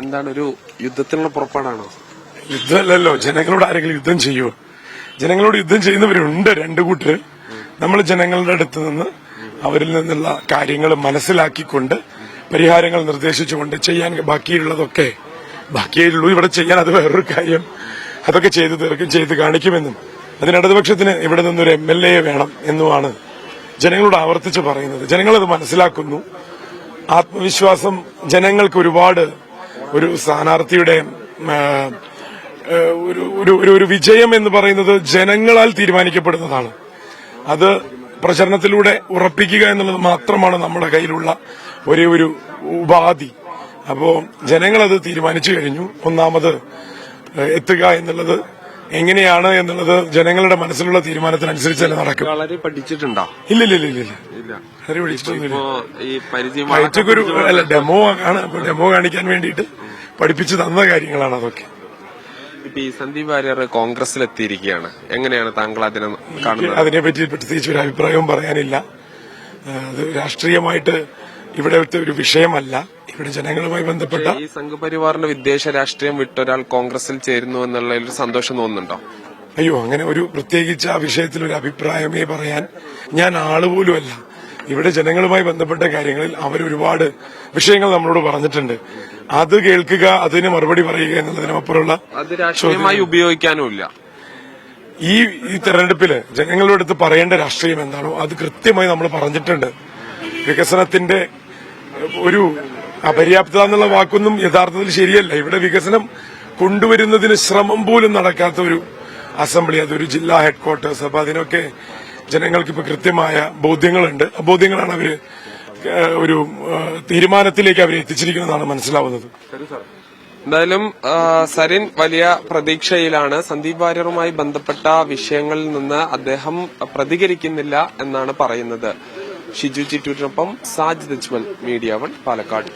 എന്താണ് ഒരു യുദ്ധത്തിനുള്ള പുറപ്പാടാണോ? യുദ്ധമല്ലല്ലോ. ജനങ്ങളോട് ആരെങ്കിലും യുദ്ധം ചെയ്യുമോ? ജനങ്ങളോട് യുദ്ധം ചെയ്യുന്നവരുണ്ട്, രണ്ടു കൂട്ടര്. നമ്മൾ ജനങ്ങളുടെ അടുത്ത് നിന്ന് അവരിൽ നിന്നുള്ള കാര്യങ്ങൾ മനസ്സിലാക്കിക്കൊണ്ട് പരിഹാരങ്ങൾ നിർദ്ദേശിച്ചുകൊണ്ട് ചെയ്യാൻ ബാക്കിയുള്ളൂ ഇവിടെ ചെയ്യാൻ. അത് വേറൊരു കാര്യം. അതൊക്കെ ചെയ്തു തീർക്കും, ചെയ്ത് കാണിക്കുമെന്നും അതിന് ഇടതുപക്ഷത്തിന് ഇവിടെ നിന്നൊരു MLA വേണം എന്നുമാണ് ജനങ്ങളോട് ആവർത്തിച്ച് പറയുന്നത്. ജനങ്ങളത് മനസ്സിലാക്കുന്നു. ആത്മവിശ്വാസം ജനങ്ങൾക്ക് ഒരുപാട് ഒരു സ്ഥാനാർത്ഥിയുടെ ഒരു വിജയം എന്ന് പറയുന്നത് ജനങ്ങളാൽ തീരുമാനിക്കപ്പെടുന്നതാണ്. അത് പ്രചരണത്തിലൂടെ ഉറപ്പിക്കുക എന്നുള്ളത് മാത്രമാണ് നമ്മുടെ കയ്യിലുള്ള ഒരേ ഒരു ഉപാധി. അപ്പോ ജനങ്ങളത് തീരുമാനിച്ചു കഴിഞ്ഞു. ഒന്നാമത് എത്തുക എന്നുള്ളത് എങ്ങനെയാണ് എന്നുള്ളത് ജനങ്ങളുടെ മനസ്സിലുള്ള തീരുമാനത്തിനനുസരിച്ചല്ലേ നടക്കും. വളരെ പഠിച്ചിട്ടുണ്ടോ? ഇല്ല. ഡെമോ കാണിക്കാൻ വേണ്ടിയിട്ട് പഠിപ്പിച്ചു തന്ന കാര്യങ്ങളാണ് അതൊക്കെ. ഇപ്പൊ ഈ സന്ദീപ് വാര്യർ കോൺഗ്രസിലെത്തിയിരിക്കുകയാണ്. എങ്ങനെയാണ് താങ്കൾ അതിനെ കാണുന്നത്? അതിനെപ്പറ്റി പ്രത്യേകിച്ച് ഒരു അഭിപ്രായവും പറയാനില്ല. അത് രാഷ്ട്രീയമായിട്ട് ഇവിടുത്തെ ഒരു വിഷയമല്ല. ഇവിടെ ജനങ്ങളുമായി ബന്ധപ്പെട്ട ഈ സംഘപരിവാറിന്റെ വിദ്വേഷ രാഷ്ട്രീയം വിട്ടൊരാൾ കോൺഗ്രസിൽ ചേരുന്നു എന്നുള്ള ഒരു സന്തോഷം തോന്നുന്നുണ്ടോ? അയ്യോ, അങ്ങനെ ഒരു പ്രത്യേകിച്ച് ആ വിഷയത്തിൽ ഒരു അഭിപ്രായമേ പറയാൻ ഞാൻ ആളുപോലുമല്ല. ഇവിടെ ജനങ്ങളുമായി ബന്ധപ്പെട്ട കാര്യങ്ങളിൽ അവരൊരുപാട് വിഷയങ്ങൾ നമ്മളോട് പറഞ്ഞിട്ടുണ്ട്. അത് കേൾക്കുക, അതിന് മറുപടി പറയുക എന്നുള്ളതിനപ്പുറമുള്ള അത് രാഷ്ട്രീയമായി ഉപയോഗിക്കാനുമില്ല. ഈ തെരഞ്ഞെടുപ്പില് ജനങ്ങളുടെ അടുത്ത് പറയേണ്ട രാഷ്ട്രീയം എന്താണോ അത് കൃത്യമായി നമ്മൾ പറഞ്ഞിട്ടുണ്ട്. വികസനത്തിന്റെ ഒരു അപര്യാപ്തത എന്നുള്ള വാക്കൊന്നും യഥാർത്ഥത്തിൽ ശരിയല്ല. ഇവിടെ വികസനം കൊണ്ടുവരുന്നതിന് ശ്രമം പോലും നടക്കാത്ത ഒരു അസംബ്ലി, അതൊരു ജില്ലാ ഹെഡ്ക്വാർട്ടേഴ്സ്. അപ്പൊ അതിനൊക്കെ ജനങ്ങൾക്ക് ഇപ്പൊ കൃത്യമായ ബോധ്യങ്ങളുണ്ട്. ആ ബോധ്യങ്ങളാണ് അവര് ഒരു തീരുമാനത്തിലേക്ക് അവരെ എത്തിച്ചിരിക്കുന്നതാണ് മനസ്സിലാവുന്നത്. എന്തായാലും സരിൻ വലിയ പ്രതീക്ഷയിലാണ്. സന്ദീപ് വാര്യറുമായി ബന്ധപ്പെട്ട വിഷയങ്ങളിൽ നിന്ന് അദ്ദേഹം പ്രതികരിക്കുന്നില്ല എന്നാണ് പറയുന്നത്. ഷിജു ചിറ്റൂരിനൊപ്പം സാജിദ് അജ്മൽ, മീഡിയ 1 പാലക്കാട്.